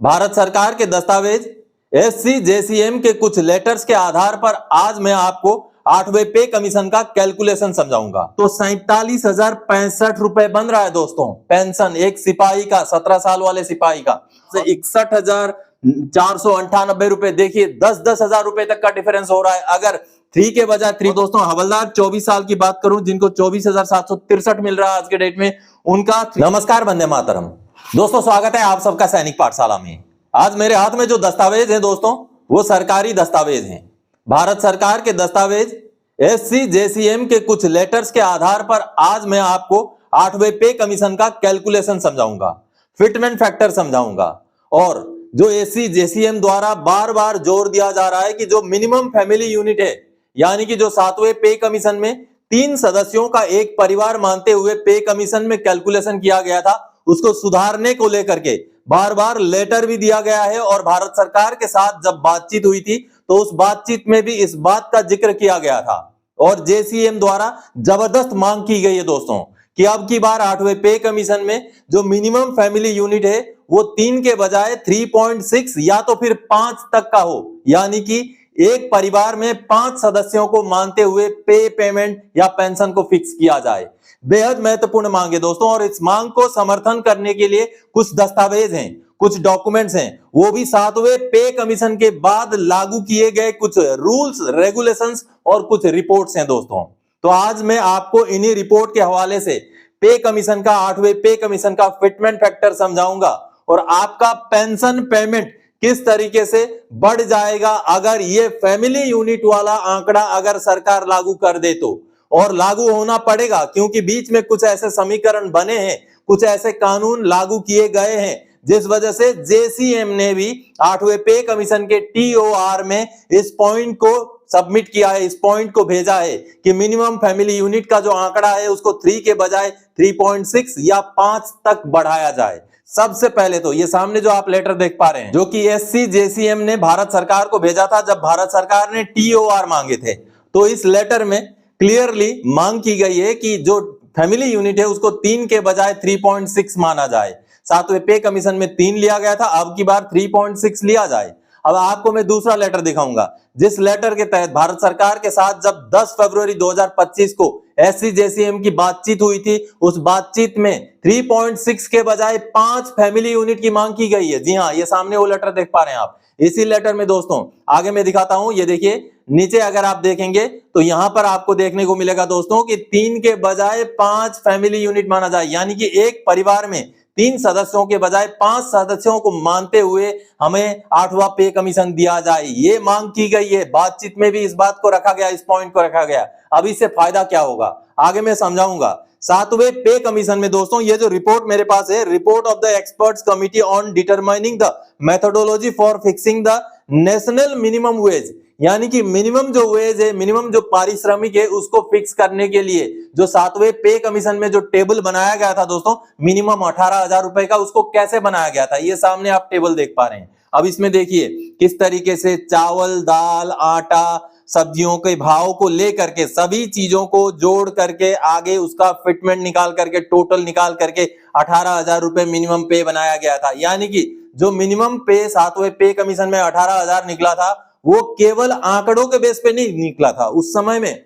भारत सरकार के दस्तावेज एससी जेसीएम के कुछ लेटर्स के आधार पर आज मैं आपको 8वें पे कमीशन का कैलकुलेशन समझाऊंगा। तो 47,065 रुपए बन रहा है दोस्तों पेंशन एक सिपाही का, 17 साल वाले सिपाही का। 61,498 रुपए। देखिए 10,000 रुपए तक का डिफरेंस हो रहा है। अगर 3 के बजाय 3 दोस्तों हवलदार 24 साल की बात करूं जिनको 24,763 मिल रहा है आज के डेट में, उनका नमस्कार वंदे मातरम। दोस्तों स्वागत है आप सबका सैनिक पाठशाला में। आज मेरे हाथ में जो दस्तावेज है दोस्तों वो सरकारी दस्तावेज हैं। भारत सरकार के दस्तावेज एससी जेसीएम के कुछ लेटर्स के आधार पर आज मैं आपको 8वें पे कमीशन का कैलकुलेशन समझाऊंगा, फिटमेंट फैक्टर समझाऊंगा। और जो एससी जेसीएम द्वारा बार बार जोर दिया जा रहा है कि जो मिनिमम फैमिली यूनिट है, यानी कि जो 7वें पे कमीशन में 3 सदस्यों का एक परिवार मानते हुए पे कमीशन में कैलकुलेशन किया गया था, उसको सुधारने को लेकर के बार बार लेटर भी दिया गया है। और भारत सरकार के साथ जब बातचीत हुई थी तो उस बातचीत में भी इस बात का जिक्र किया गया था और जेसीएम द्वारा जबरदस्त मांग की गई है दोस्तों कि अब की बार 8वें पे कमीशन में जो मिनिमम फैमिली यूनिट है वो 3 के बजाय 3.6 या तो फिर 5 तक का हो, यानी कि एक परिवार में 5 सदस्यों को मानते हुए पे पेमेंट या पेंशन को फिक्स किया जाए। बेहद महत्वपूर्ण मांग है दोस्तों। और इस मांग को समर्थन करने के लिए कुछ दस्तावेज हैं, कुछ डॉक्यूमेंट्स हैं, वो भी 7वें पे कमीशन के बाद लागू किए गए कुछ रूल्स रेगुलेशंस और कुछ रिपोर्ट्स हैं दोस्तों। तो आज मैं आपको इन्हीं रिपोर्ट के हवाले से पे कमीशन का 8वें पे कमीशन का फिटमेंट फैक्टर समझाऊंगा और आपका पेंशन पेमेंट किस तरीके से बढ़ जाएगा अगर ये फैमिली यूनिट वाला आंकड़ा अगर सरकार लागू कर दे तो। और लागू होना पड़ेगा क्योंकि बीच में कुछ ऐसे समीकरण बने हैं, कुछ ऐसे कानून लागू किए गए हैं जिस वजह से जेसीएम ने भी 8वें पे कमीशन के टीओआर में इस पॉइंट को सबमिट किया है, इस पॉइंट को भेजा है कि मिनिमम फैमिली यूनिट का जो आंकड़ा है उसको 3 के बजाय 3.6 या 5 तक बढ़ाया जाए। सबसे पहले तो ये सामने जो आप लेटर देख पा रहे हैं जो कि एससी जेसीएम ने भारत सरकार को भेजा था जब भारत सरकार ने टीओआर मांगे थे, तो इस लेटर में क्लियरली मांग की गई है कि जो फैमिली यूनिट है उसको 3 के बजाय 3.6 माना जाए। 7वें पे कमीशन में 3 लिया गया था, अब की बार 3.6 लिया जाए। अब आपको मैं दूसरा लेटर दिखाऊंगा जिस लेटर के तहत भारत सरकार के साथ जब 10 फरवरी 2025 को एससी जेसीएम की बातचीत हुई थी, उस बातचीत में 3.6 के बजाय 5 फैमिली यूनिट की मांग की गई है। जी हाँ, ये सामने वो लेटर देख पा रहे हैं आप। इसी लेटर में दोस्तों आगे मैं दिखाता हूं, ये देखिए नीचे अगर आप देखेंगे तो यहां पर आपको देखने को मिलेगा दोस्तों कि 3 के बजाय 5 फैमिली यूनिट माना जाए, यानी कि एक परिवार में 3 सदस्यों के बजाय 5 सदस्यों को मानते हुए हमें 8वां पे कमीशन दिया जाए। ये मांग की गई है, बातचीत में भी इस बात को रखा गया, इस पॉइंट को रखा गया। अब इससे फायदा क्या होगा आगे मैं समझाऊंगा। 7वें पे कमीशन में दोस्तों ये जो रिपोर्ट मेरे पास है, report of the experts committee on determining the methodology for fixing the national minimum wage, यानी कि मिनिमम जो वेज है, मिनिमम जो पारिश्रमिक है उसको फिक्स करने के लिए जो 7वें पे कमीशन में जो टेबल बनाया गया था दोस्तों मिनिमम 18,000 रुपए का, उसको कैसे बनाया गया था ये सामने आप टेबल देख पा रहे हैं। अब इसमें देखिए किस तरीके से चावल, दाल, आटा, सब्जियों के भाव को लेकर के सभी चीजों को जोड़ करके आगे उसका फिटमेंट निकाल करके टोटल निकाल करके 18,000 रुपए मिनिमम पे बनाया गया था। यानी कि जो मिनिमम पे 7वें पे कमीशन में 18,000 निकला था वो केवल आंकड़ों के बेस पे नहीं निकला था। उस समय में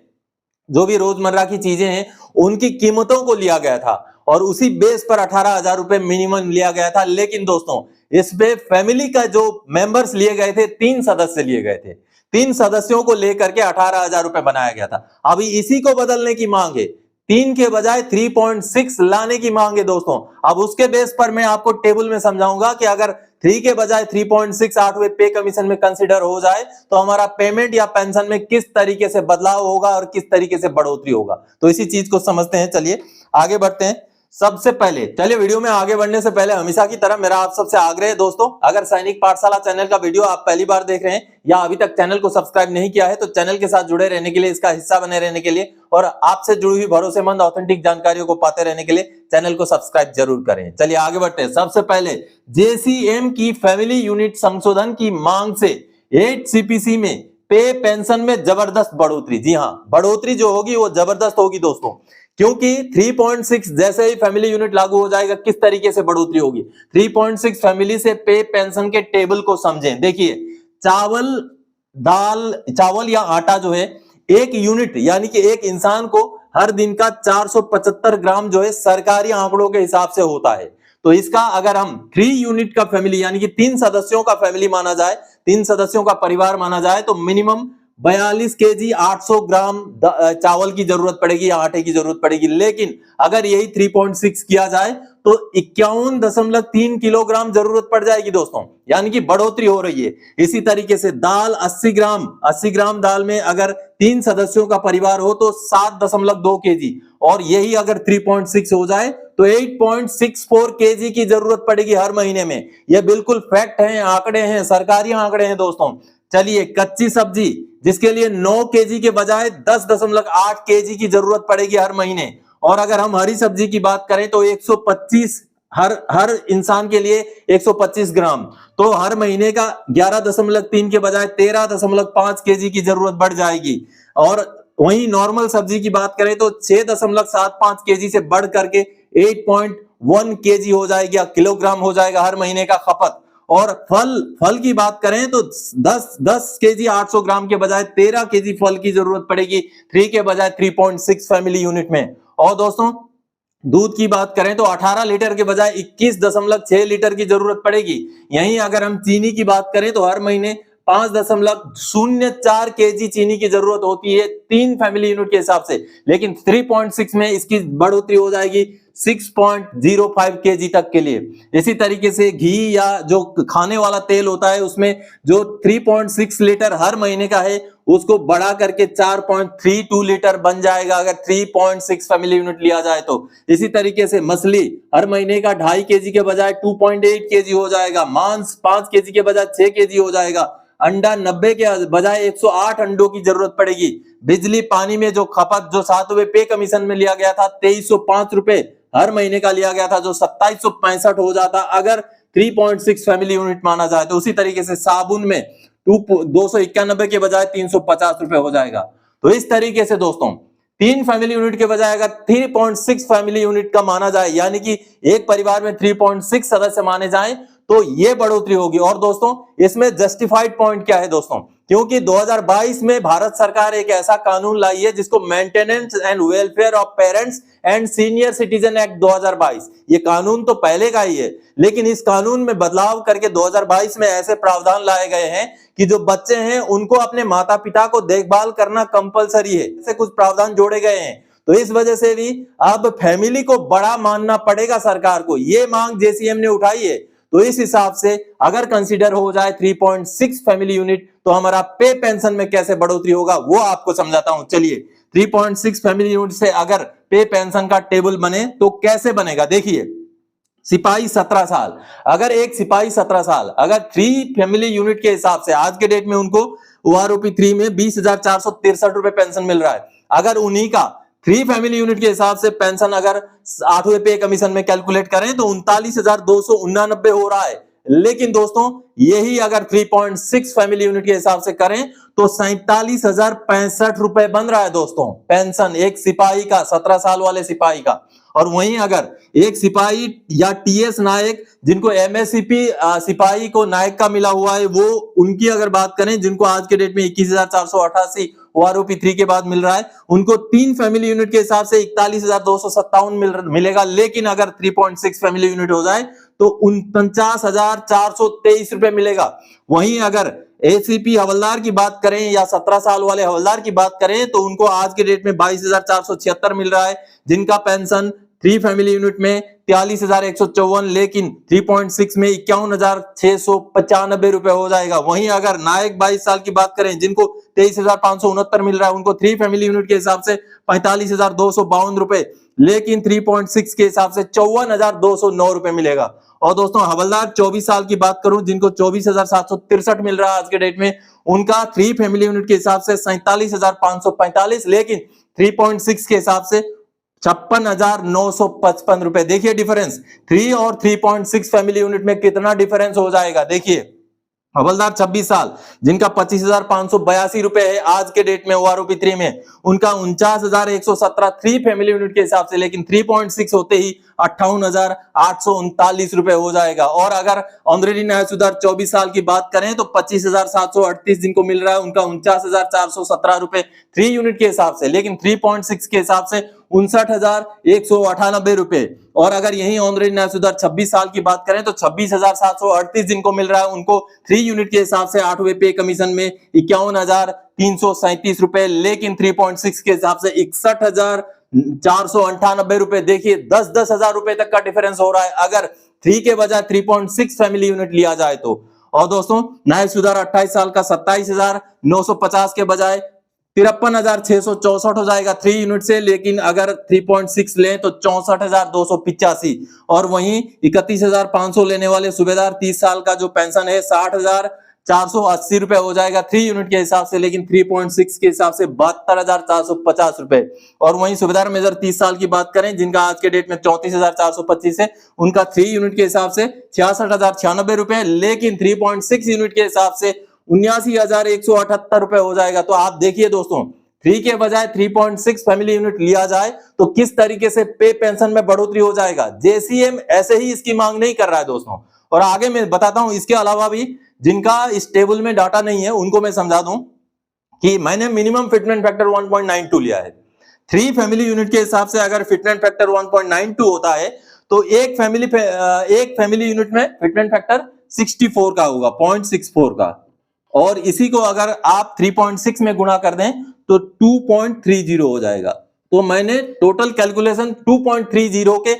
जो भी रोजमर्रा की चीजें हैं उनकी कीमतों को लिया गया था और उसी बेस पर 18,000 रुपए मिनिमम लिया गया था। लेकिन दोस्तों इस पे फैमिली का जो मेंबर्स लिए गए थे 3 सदस्य लिए गए थे, 3 सदस्यों को लेकर के 18,000 रुपए बनाया गया था। अभी इसी को बदलने की मांग है, 3 के बजाय 3.6 लाने की मांग है दोस्तों। अब उसके बेस पर मैं आपको टेबल में समझाऊंगा कि अगर 3 के बजाय 3.6 8वें पे कमीशन में कंसीडर हो जाए तो हमारा पेमेंट या पेंशन में किस तरीके से बदलाव होगा और किस तरीके से बढ़ोतरी होगा। तो इसी चीज को समझते हैं, चलिए आगे बढ़ते हैं। सबसे पहले चलिए वीडियो में आगे बढ़ने से पहले हमेशा की तरह मेरा आप सबसे आग्रह है दोस्तों, अगर सैनिक पाठशाला चैनल का वीडियो आप पहली बार देख रहे हैं या अभी तक चैनल को सब्सक्राइब नहीं किया है तो चैनल के साथ जुड़े रहने के लिए, इसका हिस्सा बने रहने के लिए और आपसे जुड़ी हुई भरोसेमंद ऑथेंटिक जानकारियों को पाते रहने के लिए चैनल को सब्सक्राइब जरूर करें। चलिए आगे बढ़ते हैं। सबसे पहले जेसीएम की फैमिली यूनिट संशोधन की मांग से 8 सीपीसी में पे पेंशन में जबरदस्त बढ़ोतरी, जी हां बढ़ोतरी जो होगी वो जबरदस्त होगी दोस्तों। क्योंकि 3.6 जैसे ही फैमिली यूनिट लागू हो जाएगा किस तरीके से बढ़ोतरी होगी। 3.6 फैमिली से पे पेंशन के टेबल को समझें। देखिए, चावल या आटा जो है एक यूनिट यानी कि एक इंसान को हर दिन का 475 ग्राम जो है सरकारी आंकड़ों के हिसाब से होता है। तो इसका अगर हम 3 यूनिट का फैमिली यानी कि 3 सदस्यों का फैमिली माना जाए, 3 सदस्यों का परिवार माना जाए, तो मिनिमम 42 केजी 800 ग्राम चावल की जरूरत पड़ेगी या आटे की जरूरत पड़ेगी। लेकिन अगर यही 3.6 किया जाए तो 51.3 किलोग्राम जरूरत पड़ जाएगी दोस्तों, यानी कि बढ़ोतरी हो रही है। इसी तरीके से दाल 80 ग्राम दाल में अगर 3 सदस्यों का परिवार हो तो 7.2 केजी, और यही अगर 3.6 हो जाए तो 8.64 केजी की जरूरत पड़ेगी हर महीने में। यह बिल्कुल फैक्ट है, आंकड़े हैं, सरकारी आंकड़े हैं दोस्तों। चलिए, कच्ची सब्जी जिसके लिए 9 केजी के बजाय 10.8 केजी की जरूरत पड़ेगी हर महीने, और अगर हम हरी सब्जी की बात करें तो 125 हर इंसान के लिए 125 ग्राम, तो हर महीने का 11.3 के बजाय 13.5 केजी की जरूरत बढ़ जाएगी। और वहीं नॉर्मल सब्जी की बात करें तो 6.75 केजी से बढ़ करके 8.1 केजी हो जाएगा, किलोग्राम हो जाएगा हर महीने का खपत। और फल की बात करें तो 10 केजी 800 ग्राम के बजाय 13 केजी फल की जरूरत पड़ेगी 3 के बजाय 3.6 फैमिली यूनिट में। और दोस्तों, दूध की बात करें तो 18 लीटर के बजाय 21.6 लीटर की जरूरत पड़ेगी। यहीं अगर हम चीनी की बात करें तो हर महीने 5.04 केजी चीनी की जरूरत होती है 3 फैमिली यूनिट के हिसाब से, लेकिन 3.6 में इसकी बढ़ोतरी हो जाएगी 6.05 केजी तक के लिए। इसी तरीके से घी या जो खाने वाला तेल होता है उसमें जो 3.6 लीटर हर महीने का है उसको बढ़ा करके 4.32 लीटर बन जाएगा अगर 3.6 फैमिली यूनिट लिया जाए तो। इसी तरीके से मछली हर महीने का 2.5 केजी के बजाय 2.8 केजी हो जाएगा। मांस 5 केजी के बजाय 6 केजी हो जाएगा। अंडा 90 के बजाय 108 अंडों की जरूरत पड़ेगी। बिजली पानी में जो खपत जो 7 रुपए पे कमीशन में लिया गया था 2305 रुपए हर महीने का लिया गया था, जो 2765 हो जाता अगर 3.6 फैमिली यूनिट माना जाए। तो उसी तरीके से साबुन में 291 के बजाय 350 रुपए हो जाएगा। तो इस तरीके से दोस्तों 3 फैमिली यूनिट के बजाय अगर 3.6 फैमिली यूनिट का माना जाए यानी कि एक परिवार में 3.6 सदस्य माने जाएं तो ये बढ़ोतरी होगी। और दोस्तों, इसमें जस्टिफाइड पॉइंट क्या है दोस्तों, क्योंकि 2022 में भारत सरकार एक ऐसा कानून लाई है जिसको maintenance and welfare of parents and senior citizen act 2022, ये कानून तो पहले का ही है, लेकिन इस कानून में बदलाव करके 2022 में ऐसे प्रावधान लाए गए हैं कि जो बच्चे हैं उनको अपने माता पिता को देखभाल करना कंपलसरी है, ऐसे कुछ प्रावधान जोड़े गए हैं। तो इस वजह से भी अब फैमिली को बड़ा मानना पड़ेगा सरकार को, ये मांग जेसीएम ने उठाई है। तो इस हिसाब से अगर कंसीडर हो जाए 3.6 फैमिली यूनिट तो हमारा पे पेंशन में कैसे बढ़ोतरी होगा वो आपको समझाता हूं। चलिए, 3.6 फैमिली यूनिट से अगर पे पेंशन का टेबल बने तो कैसे बनेगा। देखिए, सिपाही 17 साल, अगर एक सिपाही 17 साल अगर 3 फैमिली यूनिट के हिसाब से आज के डेट में उनको ओआरओपी 3 में 20,463 रुपए पेंशन मिल रहा है, अगर उन्हीं का 3 फैमिली यूनिट के हिसाब से पेंशन अगर 8वें पे कमीशन में कैलकुलेट करें तो 39,289 हो रहा है। लेकिन दोस्तों, यही अगर 3.6 फैमिली यूनिट के हिसाब से करें तो 47,065 रुपए बन रहा है दोस्तों पेंशन एक सिपाही का, 17 साल वाले सिपाही का। और वहीं अगर एक सिपाही या टीएस नायक जिनको एमएससीपी सिपाही को नायक का मिला हुआ है वो उनकी अगर बात करें, जिनको आज के डेट में 21,488 ओआरओपी 3 के बाद मिल रहा है, उनको 3 फैमिली यूनिट के हिसाब से 41,257 मिलेगा। लेकिन अगर 3.6 फैमिली यूनिट हो जाए तो 49,423 रुपए मिलेगा। वहीं अगर एसीपी हवलदार की बात करें या 17 साल वाले हवलदार की बात करें तो उनको आज के डेट में 22,476 मिल रहा है, जिनका पेंशन 3 फैमिली यूनिट में 43,154, लेकिन 3.6 में 51,695 रुपए हो जाएगा। वहीं अगर नायक 22 साल की बात करें जिनको 23,569 मिल रहा है, उनको 3 फैमिली यूनिट के हिसाब से 45,252 रुपए, लेकिन 3.6 के हिसाब से 54,209 रुपए मिलेगा। और दोस्तों, हवलदार 24 साल की बात करूं जिनको 24,763 मिल रहा है आज के डेट में, उनका 3 फैमिली यूनिट के हिसाब से 47,545, लेकिन 3.6 के हिसाब से 56,955 रुपए। देखिए डिफरेंस 3 और 3.6 फैमिली यूनिट में कितना डिफरेंस हो जाएगा। देखिए, हवलदार 26 साल जिनका 25,582 रुपए है आज के डेट में ओआरओपी 3 में, उनका 49,117 3 फैमिली यूनिट के हिसाब से, लेकिन 3.6 होते ही 58,839 रुपए हो जाएगा। और अगर ऑनरेडी न्याय सुधार 24 साल की बात करें तो 25,738 जिनको मिल रहा है उनका 49,417 रुपए 3 यूनिट के हिसाब से, लेकिन 3.6 के हिसाब से 59,198 रुपए। और अगर यही ऑनरेडी न्याय सुधार 26 साल की बात करें तो 26,738 जिनको मिल रहा है उनको 3 यूनिट के हिसाब से 8वें पे कमीशन में 51,337 रुपए, लेकिन 3.6 के हिसाब से 61,498 रुपए। देखिए 10-10 हजार रुपए तक का डिफरेंस हो रहा है अगर 3 के बजाय 3.6 फैमिली यूनिट लिया जाए तो। और दोस्तों न्याय सुधार 28 साल का 27,950 के बजाय 53,664 हो जाएगा 3 यूनिट से, लेकिन अगर 3.6 लें तो 64,285। और वहीं 31,500 लेने वाले सूबेदार 30 साल का जो पेंशन है 60,480 रुपए हो जाएगा 3 यूनिट के हिसाब से, लेकिन 3.6 के हिसाब से 72,450 रुपए। और वहीं सूबेदार मेजर 30 साल की बात करें जिनका आज के डेट में 34,425 है, उनका 3 यूनिट के हिसाब से 66,096 रुपए, लेकिन 3.6 यूनिट के हिसाब से 79,178 रुपए हो जाएगा। तो आप देखिए दोस्तों 3 के बजाय 3.6 फैमिली यूनिट लिया जाए तो किस तरीके से पे पेंशन में बढ़ोतरी हो जाएगा। जेसीएम ऐसे ही इसकी मांग नहीं कर रहा है दोस्तों। और आगे मैं बताता हूं, इसके अलावा भी जिनका इस टेबल में डाटा नहीं है उनको मैं समझा दूं कि मैंने मिनिमम फिटमेंट फैक्टर 1.92 लिया है। 3 फैमिली यूनिट के हिसाब से अगर फिटमेंट फैक्टर 1.92 होता है तो एक फैमिली यूनिट में फिटमेंट फैक्टर 64 का होगा, 0.64 का। और इसी को अगर आप 3.6 में गुणा कर दें तो 2.30 हो जाएगा। तो मैंने टोटल कैलकुलेशन 2.30 के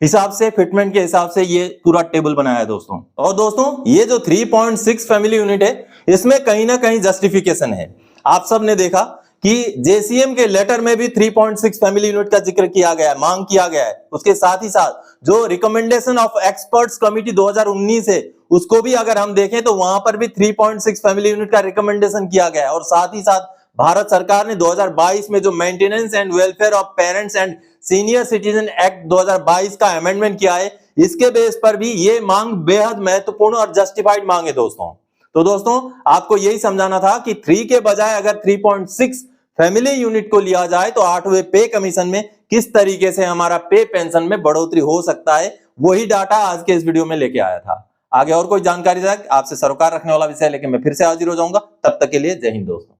हिसाब से, फिटमेंट के हिसाब से ये पूरा टेबल बनाया है दोस्तों। और दोस्तों ये जो 3.6 फैमिली यूनिट है इसमें कहीं ना कहीं जस्टिफिकेशन है। आप सब ने देखा कि जेसीएम के लेटर में भी 3.6 फैमिली यूनिट का जिक्र किया गया है, मांग किया गया है। उसके साथ ही साथ जो रिकमेंडेशन ऑफ एक्सपर्ट्स कमिटी 2019 है उसको भी अगर हम देखें तो वहां पर भी 3.6 फैमिली यूनिट का रिकमेंडेशन किया गया है। और साथ ही साथ भारत सरकार ने 2022 में जो maintenance and welfare of parents and senior citizen act 2022 का अमेंडमेंट किया है, इसके बेस पर भी ये मांग बेहद महत्वपूर्ण और जस्टिफाइड मांग है दोस्तों। तो दोस्तों आपको यही समझाना था कि 3 के बजाय अगर 3.6 फैमिली यूनिट को लिया जाए तो 8वें पे कमीशन में किस तरीके से हमारा पे पेंशन में बढ़ोतरी हो सकता है, वही डाटा आज के इस वीडियो में लेके आया था। आगे और कोई जानकारी तक आपसे सरोकार रखने वाला विषय लेके मैं फिर से हाजिर हो जाऊंगा। तब तक के लिए जय हिंद दोस्तों।